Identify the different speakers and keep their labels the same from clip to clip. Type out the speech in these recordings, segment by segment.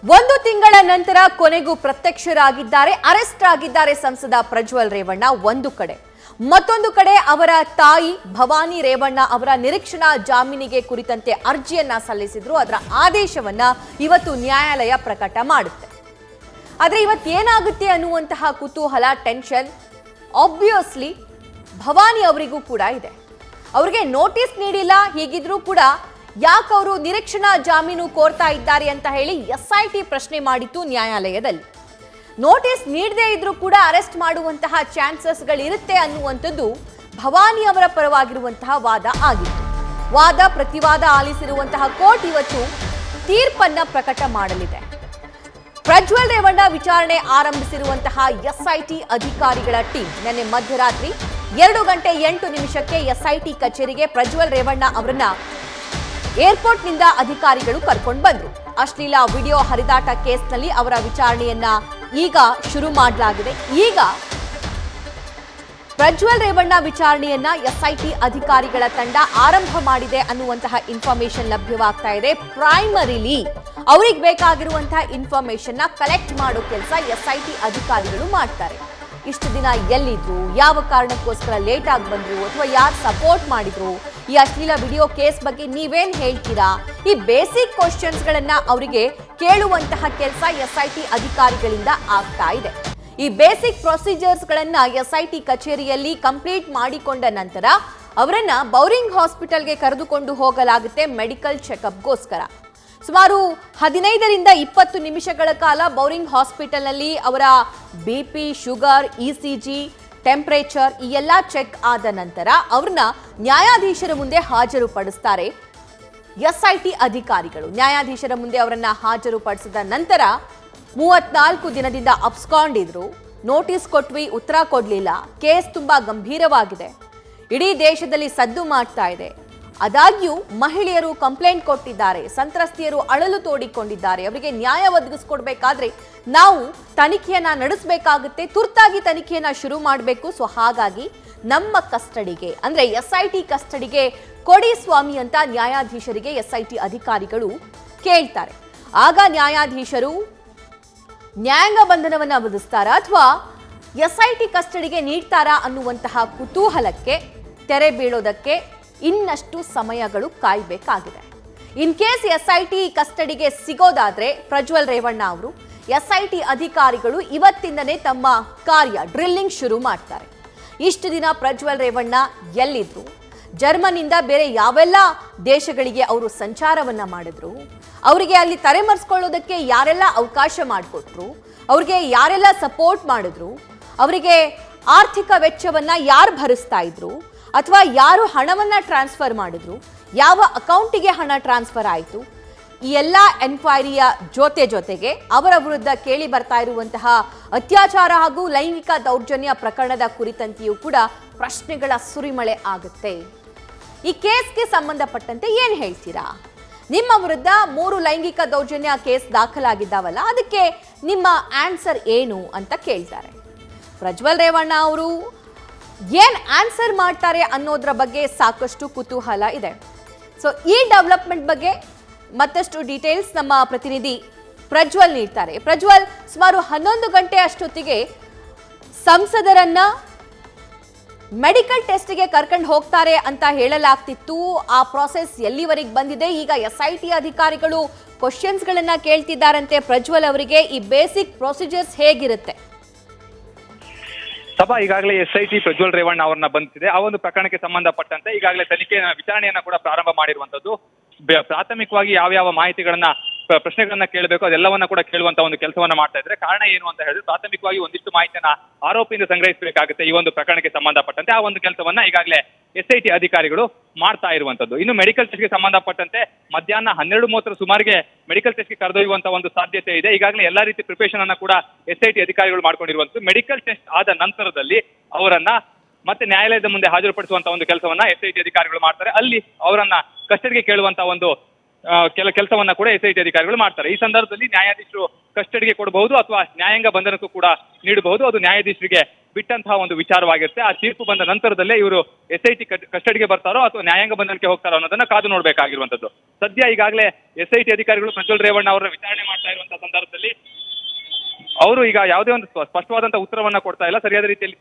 Speaker 1: ಒಂದು ತಿಂಗಳ ನಂತರ ಕೊನೆಗೂ ಪ್ರತ್ಯಕ್ಷರಾಗಿದ್ದಾರೆ, ಅರೆಸ್ಟ್ ಆಗಿದ್ದಾರೆ ಸಂಸದ ಪ್ರಜ್ವಲ್ ರೇವಣ್ಣ ಒಂದು ಕಡೆ. ಮತ್ತೊಂದು ಕಡೆ ಅವರ ತಾಯಿ ಭವಾನಿ ರೇವಣ್ಣ ಅವರ ನಿರೀಕ್ಷಣಾ ಜಾಮೀನಿಗೆ ಕುರಿತಂತೆ ಅರ್ಜಿಯನ್ನ ಸಲ್ಲಿಸಿದ್ರು. ಅದರ ಆದೇಶವನ್ನ ಇವತ್ತು ನ್ಯಾಯಾಲಯ ಪ್ರಕಟ ಮಾಡುತ್ತೆ. ಆದ್ರೆ ಇವತ್ತೇನಾಗುತ್ತೆ ಅನ್ನುವಂತಹ ಕುತೂಹಲ, ಟೆನ್ಷನ್ ಆಬ್ವಿಯಸ್ಲಿ ಭವಾನಿ ಅವರಿಗೂ ಕೂಡ ಇದೆ. ಅವರಿಗೆ ನೋಟಿಸ್ ನೀಡಿಲ್ಲ, ಹೀಗಿದ್ರೂ ಕೂಡ ಯಾಕೆ ಅವರು ನಿರೀಕ್ಷಣಾ ಜಾಮೀನು ಕೋರ್ತಾ ಇದ್ದಾರೆ ಅಂತ ಹೇಳಿ SIT ಪ್ರಶ್ನೆ ಮಾಡಿತ್ತು ನ್ಯಾಯಾಲಯದಲ್ಲಿ. ನೋಟಿಸ್ ನೀಡದೇ ಇದ್ರೂ ಕೂಡ ಅರೆಸ್ಟ್ ಮಾಡುವಂತಹ ಚಾನ್ಸಸ್ಗಳಿರುತ್ತೆ ಅನ್ನುವಂಥದ್ದು ಭವಾನಿ ಅವರ ಪರವಾಗಿರುವಂತಹ ವಾದ ಆಗಿತ್ತು. ವಾದ ಪ್ರತಿವಾದ ಆಲಿಸಿರುವಂತಹ ಕೋರ್ಟ್ ಇವತ್ತು ತೀರ್ಪನ್ನ ಪ್ರಕಟ ಮಾಡಲಿದೆ. ಪ್ರಜ್ವಲ್ ರೇವಣ್ಣ ವಿಚಾರಣೆ ಆರಂಭಿಸಿರುವಂತಹ SIT ಅಧಿಕಾರಿಗಳ ಟೀಮ್ ನಿನ್ನೆ ಮಧ್ಯರಾತ್ರಿ 2:08 SIT ಕಚೇರಿಗೆ ಪ್ರಜ್ವಲ್ ರೇವಣ್ಣ ಅವರನ್ನ ಏರ್ಪೋರ್ಟ್ನಿಂದ ಅಧಿಕಾರಿಗಳು ಕರ್ಕೊಂಡು ಬಂದ್ರು. ಅಶ್ಲೀಲ ವಿಡಿಯೋ ಹರಿದಾಟ ಕೇಸ್ನಲ್ಲಿ ಅವರ ವಿಚಾರಣೆಯನ್ನ ಈಗ ಶುರು ಮಾಡಲಾಗಿದೆ. ಈಗ ಪ್ರಜ್ವಲ್ ರೇವಣ್ಣ ವಿಚಾರಣೆಯನ್ನ SIT ಅಧಿಕಾರಿಗಳ ತಂಡ ಆರಂಭ ಮಾಡಿದೆ ಅನ್ನುವಂತಹ ಇನ್ಫಾರ್ಮೇಶನ್ ಲಭ್ಯವಾಗ್ತಾ ಇದೆ. ಪ್ರೈಮರಿಲಿ ಅವರಿಗೆ ಬೇಕಾಗಿರುವಂತಹ ಇನ್ಫಾರ್ಮೇಶನ್ ನ ಕಲೆಕ್ಟ್ ಮಾಡೋ ಕೆಲಸ SIT ಅಧಿಕಾರಿಗಳು ಮಾಡ್ತಾರೆ. ಇಷ್ಟು ದಿನ ಎಲ್ಲಿದ್ರು, ಯಾವ ಕಾರಣಕ್ಕೋಸ್ಕರ ಲೇಟ್ ಆಗಿ ಬಂದ್ರು, ಅಥವಾ ಯಾರು ಸಪೋರ್ಟ್ ಮಾಡಿದ್ರು, ಈ ಅಶ್ಲೀಲ ವಿಡಿಯೋ ಕೇಸ್ ಬಗ್ಗೆ ನೀವೇನ್ ಹೇಳ್ತೀರಾ, ಈ ಬೇಸಿಕ್ ಕ್ವಶನ್ಸ್ಗಳನ್ನ ಅವರಿಗೆ ಕೇಳುವಂತಹ ಕೆಲಸ SIT ಅಧಿಕಾರಿಗಳಿಂದ ಆಗ್ತಾ ಇದೆ. ಈ ಬೇಸಿಕ್ ಪ್ರೊಸೀಜರ್ಸ್ಗಳನ್ನ SIT ಕಚೇರಿಯಲ್ಲಿ ಕಂಪ್ಲೀಟ್ ಮಾಡಿಕೊಂಡ ನಂತರ ಅವರನ್ನ ಬೌರಿಂಗ್ ಹಾಸ್ಪಿಟಲ್ಗೆ ಕರೆದುಕೊಂಡು ಹೋಗಲಾಗುತ್ತೆ ಮೆಡಿಕಲ್ ಚೆಕಪ್ಗೋಸ್ಕರ. ಸುಮಾರು 15ರಿಂದ 20 ನಿಮಿಷಗಳ ಕಾಲ ಬೌರಿಂಗ್ ಹಾಸ್ಪಿಟಲ್ನಲ್ಲಿ ಅವರ BP, ಶುಗರ್, ECG, ಟೆಂಪರೇಚರ್ ಈ ಎಲ್ಲ ಚೆಕ್ ಆದ ನಂತರ ಅವ್ರನ್ನ ನ್ಯಾಯಾಧೀಶರ ಮುಂದೆ ಹಾಜರುಪಡಿಸ್ತಾರೆ SIT ಅಧಿಕಾರಿಗಳು. ನ್ಯಾಯಾಧೀಶರ ಮುಂದೆ ಅವರನ್ನ ಹಾಜರುಪಡಿಸಿದ ನಂತರ 34 ದಿನದಿಂದ ಅಬ್ಸ್ಕೊಂಡಿದ್ರು. ನೋಟಿಸ್ ಕೊಟ್ವಿ, ಉತ್ತರ ಕೊಡ್ಲಿಲ್ಲ. ಕೇಸ್ ತುಂಬಾ ಗಂಭೀರವಾಗಿದೆ, ಇಡೀ ದೇಶದಲ್ಲಿ ಸದ್ದು ಮಾಡ್ತಾ ಇದೆ. ಆದಾಗ್ಯೂ ಮಹಿಳೆಯರು ಕಂಪ್ಲೇಂಟ್ ಕೊಟ್ಟಿದ್ದಾರೆ, ಸಂತ್ರಸ್ತೆಯರು ಅಳಲು ತೋಡಿಕೊಂಡಿದ್ದಾರೆ. ಅವರಿಗೆ ನ್ಯಾಯ ಒದಗಿಸ್ಕೊಡ್ಬೇಕಾದ್ರೆ ನಾವು ತನಿಖೆಯನ್ನ ನಡೆಸಬೇಕಾಗುತ್ತೆ, ತುರ್ತಾಗಿ ತನಿಖೆಯನ್ನ ಶುರು ಮಾಡಬೇಕು. ಸೊ ಹಾಗಾಗಿ ನಮ್ಮ ಕಸ್ಟಡಿಗೆ ಅಂದ್ರೆ SIT ಕಸ್ಟಡಿಗೆ ಕೊಡಿ ಸ್ವಾಮಿ ಅಂತ ನ್ಯಾಯಾಧೀಶರಿಗೆ SIT ಅಧಿಕಾರಿಗಳು ಕೇಳ್ತಾರೆ. ಆಗ ನ್ಯಾಯಾಧೀಶರು ನ್ಯಾಯಾಂಗ ಬಂಧನವನ್ನ ವಿಧಿಸ್ತಾರಾ ಅಥವಾ SIT ಕಸ್ಟಡಿಗೆ ನೀಡ್ತಾರಾ ಅನ್ನುವಂತಹ ಕುತೂಹಲಕ್ಕೆ ತೆರೆ ಬೀಳೋದಕ್ಕೆ ಇನ್ನಷ್ಟು ಸಮಯಗಳು ಕಾಯಬೇಕಾಗಿದೆ. ಇನ್ ಕೇಸ್ SIT ಕಸ್ಟಡಿಗೆ ಸಿಗೋದಾದ್ರೆ ಪ್ರಜ್ವಲ್ ರೇವಣ್ಣ ಅವರು SIT ಅಧಿಕಾರಿಗಳು ಇವತ್ತಿಂದನೇ ತಮ್ಮ ಕಾರ್ಯ ಡ್ರಿಲ್ಲಿಂಗ್ ಶುರು ಮಾಡ್ತಾರೆ. ಇಷ್ಟು ದಿನ ಪ್ರಜ್ವಲ್ ರೇವಣ್ಣ ಎಲ್ಲಿದ್ರು, ಜರ್ಮನಿಂದ ಬೇರೆ ಯಾವೆಲ್ಲ ದೇಶಗಳಿಗೆ ಅವರು ಸಂಚಾರವನ್ನ ಮಾಡಿದ್ರು, ಅವರಿಗೆ ಅಲ್ಲಿ ತಲೆಮರೆಸ್ಕೊಳ್ಳೋದಕ್ಕೆ ಯಾರೆಲ್ಲ ಅವಕಾಶ ಮಾಡಿಕೊಟ್ರು, ಅವ್ರಿಗೆ ಯಾರೆಲ್ಲ ಸಪೋರ್ಟ್ ಮಾಡಿದ್ರು, ಅವರಿಗೆ ಆರ್ಥಿಕ ವೆಚ್ಚವನ್ನ ಯಾರು ಭರಿಸ್ತಾ ಇದ್ರು, ಅಥವಾ ಯಾರು ಹಣವನ್ನ ಟ್ರಾನ್ಸ್ಫರ್ ಮಾಡಿದ್ರು, ಯಾವ ಅಕೌಂಟಿಗೆ ಹಣ ಟ್ರಾನ್ಸ್ಫರ್ ಆಯಿತು, ಈ ಎಲ್ಲ ಎನ್ಕ್ವೈರಿಯ ಜೊತೆಗೆ ಅವರ ವಿರುದ್ಧ ಕೇಳಿ ಬರ್ತಾ ಇರುವಂತಹ ಅತ್ಯಾಚಾರ ಹಾಗೂ ಲೈಂಗಿಕ ದೌರ್ಜನ್ಯ ಪ್ರಕರಣದ ಕುರಿತಂತೆಯೂ ಕೂಡ ಪ್ರಶ್ನೆಗಳ ಸುರಿಮಳೆ ಆಗುತ್ತೆ. ಈ ಕೇಸ್ಗೆ ಸಂಬಂಧಪಟ್ಟಂತೆ ಏನ್ ಹೇಳ್ತೀರಾ? ನಿಮ್ಮ ವಿರುದ್ಧ 3 ಲೈಂಗಿಕ ದೌರ್ಜನ್ಯ ಕೇಸ್ ದಾಖಲಾಗಿದ್ದಾವಲ್ಲ, ಅದಕ್ಕೆ ನಿಮ್ಮ ಆನ್ಸರ್ ಏನು ಅಂತ ಕೇಳ್ತಾರೆ. ಪ್ರಜ್ವಲ್ ರೇವಣ್ಣ ಅವರು ಏನ್ ಆನ್ಸರ್ ಮಾಡ್ತಾರೆ ಅನ್ನೋದ್ರ ಬಗ್ಗೆ ಸಾಕಷ್ಟು ಕುತೂಹಲ ಇದೆ. ಸೊ ಈ ಡೆವಲಪ್ಮೆಂಟ್ ಬಗ್ಗೆ ಮತ್ತಷ್ಟು ಡೀಟೇಲ್ಸ್ ನಮ್ಮ ಪ್ರತಿನಿಧಿ ಪ್ರಜ್ವಲ್ ನೀಡ್ತಾರೆ. ಪ್ರಜ್ವಲ್, ಸುಮಾರು 11 ಗಂಟೆ ಅಷ್ಟೊತ್ತಿಗೆ ಸಂಸದರನ್ನ ಮೆಡಿಕಲ್ ಟೆಸ್ಟ್ಗೆ ಕರ್ಕೊಂಡು ಹೋಗ್ತಾರೆ ಅಂತ ಹೇಳಲಾಗ್ತಿತ್ತು. ಆ ಪ್ರಾಸೆಸ್ ಎಲ್ಲಿವರೆಗೆ ಬಂದಿದೆ? ಈಗ SIT ಅಧಿಕಾರಿಗಳು ಕ್ವಶನ್ಸ್ಗಳನ್ನ ಕೇಳ್ತಿದ್ದಾರಂತೆ ಪ್ರಜ್ವಲ್ ಅವರಿಗೆ. ಈ ಬೇಸಿಕ್ ಪ್ರೊಸೀಜರ್ಸ್ ಹೇಗಿರುತ್ತೆ?
Speaker 2: ಸಭಾ ಈಗಾಗಲೇ SIT ಪ್ರಜ್ವಲ್ ರೇವಣ್ಣ ಅವರನ್ನ ಬಂಧಿಸಿದೆ. ಆ ಒಂದು ಪ್ರಕರಣಕ್ಕೆ ಸಂಬಂಧಪಟ್ಟಂತೆ ಈಗಾಗಲೇ ತನಿಖೆ ವಿಚಾರಣೆಯನ್ನ ಕೂಡ ಪ್ರಾರಂಭ ಮಾಡಿರುವಂತದ್ದು. ಪ್ರಾಥಮಿಕವಾಗಿ ಯಾವ ಮಾಹಿತಿಗಳನ್ನ ಪ್ರಶ್ನೆಗಳನ್ನ ಕೇಳಬೇಕು ಅದೆಲ್ಲವನ್ನ ಕೂಡ ಕೇಳುವಂತ ಒಂದು ಕೆಲಸವನ್ನ ಮಾಡ್ತಾ ಇದ್ರೆ. ಕಾರಣ ಏನು ಅಂತ ಹೇಳಿದ್ರೆ, ಪ್ರಾಥಮಿಕವಾಗಿ ಒಂದಿಷ್ಟು ಮಾಹಿತಿಯನ್ನ ಆರೋಪಿಯಿಂದ ಸಂಗ್ರಹಿಸಬೇಕಾಗುತ್ತೆ ಈ ಒಂದು ಪ್ರಕರಣಕ್ಕೆ ಸಂಬಂಧಪಟ್ಟಂತೆ. ಆ ಒಂದು ಕೆಲಸವನ್ನ ಈಗಾಗಲೇ SIT ಅಧಿಕಾರಿಗಳು ಮಾಡ್ತಾ ಇರುವಂತದ್ದು. ಇನ್ನು ಮೆಡಿಕಲ್ ಟೆಸ್ಟ್ಗೆ ಸಂಬಂಧಪಟ್ಟಂತೆ ಮಧ್ಯಾಹ್ನ 12:30 ಸುಮಾರಿಗೆ ಮೆಡಿಕಲ್ ಟೆಸ್ಟ್ಗೆ ಕರೆದೊಯ್ಯುವಂತ ಒಂದು ಸಾಧ್ಯತೆ ಇದೆ. ಈಗಾಗಲೇ ಎಲ್ಲಾ ರೀತಿ ಪ್ರಿಪರೇಷನ್ ಅನ್ನ ಕೂಡ SIT ಅಧಿಕಾರಿಗಳು ಮಾಡ್ಕೊಂಡಿರುವಂತದ್ದು. ಮೆಡಿಕಲ್ ಟೆಸ್ಟ್ ಆದ ನಂತರದಲ್ಲಿ ಅವರನ್ನ ಮತ್ತೆ ನ್ಯಾಯಾಲಯದ ಮುಂದೆ ಹಾಜರುಪಡಿಸುವಂತ ಒಂದು ಕೆಲಸವನ್ನ SIT ಅಧಿಕಾರಿಗಳು ಮಾಡ್ತಾರೆ. ಅಲ್ಲಿ ಅವರನ್ನ ಕಸ್ಟಡಿಗೆ ಕೇಳುವಂತ ಒಂದು ಕೆಲಸವನ್ನ ಕೂಡ SIT ಅಧಿಕಾರಿಗಳು ಮಾಡ್ತಾರೆ. ಈ ಸಂದರ್ಭದಲ್ಲಿ ನ್ಯಾಯಾಧೀಶರು ಕಸ್ಟಡಿಗೆ ಕೊಡಬಹುದು ಅಥವಾ ನ್ಯಾಯಾಂಗ ಬಂಧನಕ್ಕೂ ಕೂಡ ನೀಡಬಹುದು. ಅದು ನ್ಯಾಯಾಧೀಶರಿಗೆ ಬಿಟ್ಟಂತಹ ಒಂದು ವಿಚಾರವಾಗಿರುತ್ತೆ. ಆ ತೀರ್ಪು ಬಂದ ನಂತರದಲ್ಲೇ ಇವರು SIT ಕಸ್ಟಡಿಗೆ ಬರ್ತಾರೋ ಅಥವಾ ನ್ಯಾಯಾಂಗ ಬಂಧನಕ್ಕೆ ಹೋಗ್ತಾರೋ ಅನ್ನೋದನ್ನ ಕಾದು ನೋಡಬೇಕಾಗಿರುವಂತದ್ದು. ಸದ್ಯ ಈಗಾಗಲೇ SIT ಅಧಿಕಾರಿಗಳು ಪ್ರಜ್ವಲ್ ರೇವಣ್ಣ ಅವರ ವಿಚಾರಣೆ ಮಾಡ್ತಾ ಇರುವಂತಹ ಕೇಳಿದಂತ ಸಂದರ್ಭದಲ್ಲಿ ಅವರು ಈಗ ಯಾವುದೇ ಒಂದು ಸ್ಪಷ್ಟವಾದಂತಹ ಉತ್ತರವನ್ನ ಕೊಡ್ತಾ ಇಲ್ಲ, ಸರಿಯಾದ ರೀತಿಯಲ್ಲಿ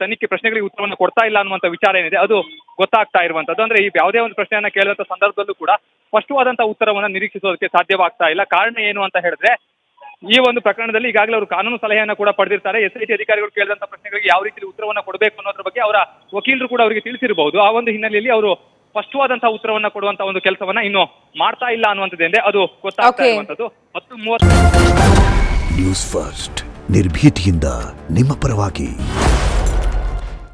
Speaker 2: ತನಿಖೆ ಪ್ರಶ್ನೆಗಳಿಗೆ ಉತ್ತರವನ್ನ ಕೊಡ್ತಾ ಇಲ್ಲ ಅನ್ನುವಂಥ ವಿಚಾರ ಏನಿದೆ ಅದು ಗೊತ್ತಾಗ್ತಾ ಇರುವಂತದ್ದು. ಅಂದ್ರೆ ಈ ಯಾವುದೇ ಒಂದು ಪ್ರಶ್ನೆಯನ್ನ ಕೇಳುವಂತ ಸಂದರ್ಭದಲ್ಲೂ ಕೂಡ ಸ್ಪಷ್ಟವಾದಂತಹ ಉತ್ತರವನ್ನ ನಿರೀಕ್ಷಿಸೋದಕ್ಕೆ ಸಾಧ್ಯವಾಗ್ತಾ ಇಲ್ಲ. ಕಾರಣ ಏನು ಅಂತ ಹೇಳಿದ್ರೆ ಈ ಒಂದು ಪ್ರಕರಣದಲ್ಲಿ ಈಗಾಗಲೇ ಅವರು ಕಾನೂನು ಸಲಹೆಯನ್ನ ಕೂಡ ಪಡೆದಿರ್ತಾರೆ. SIT ಅಧಿಕಾರಿಗಳು ಕೇಳಿದಂತ ಪ್ರಶ್ನೆಗಳಿಗೆ ಯಾವ ರೀತಿ ಉತ್ತರವನ್ನ ಕೊಡಬೇಕು ಅನ್ನೋದ್ರ ಬಗ್ಗೆ ಅವರ ವಕೀಲರು ಕೂಡ ಅವರಿಗೆ ತಿಳಿಸಿರಬಹುದು. ಆ ಒಂದು ಹಿನ್ನೆಲೆಯಲ್ಲಿ ಅವರು ಸ್ಪಷ್ಟವಾದಂತಹ ಉತ್ತರವನ್ನ ಕೊಡುವಂತ ಒಂದು ಕೆಲಸವನ್ನ ಇನ್ನು ಮಾಡ್ತಾ ಇಲ್ಲ ಅನ್ನುವಂಥದ್ದೇ ಅದು ಗೊತ್ತಾಗ್ತಾ ಇರುವಂತದ್ದು. 10:30
Speaker 3: ನ್ಯೂಸ್ ಫಸ್ಟ್ ನಿರ್ಭೀತಿಯಿಂದ ನಿಮ್ಮ ಪರವಾಗಿ.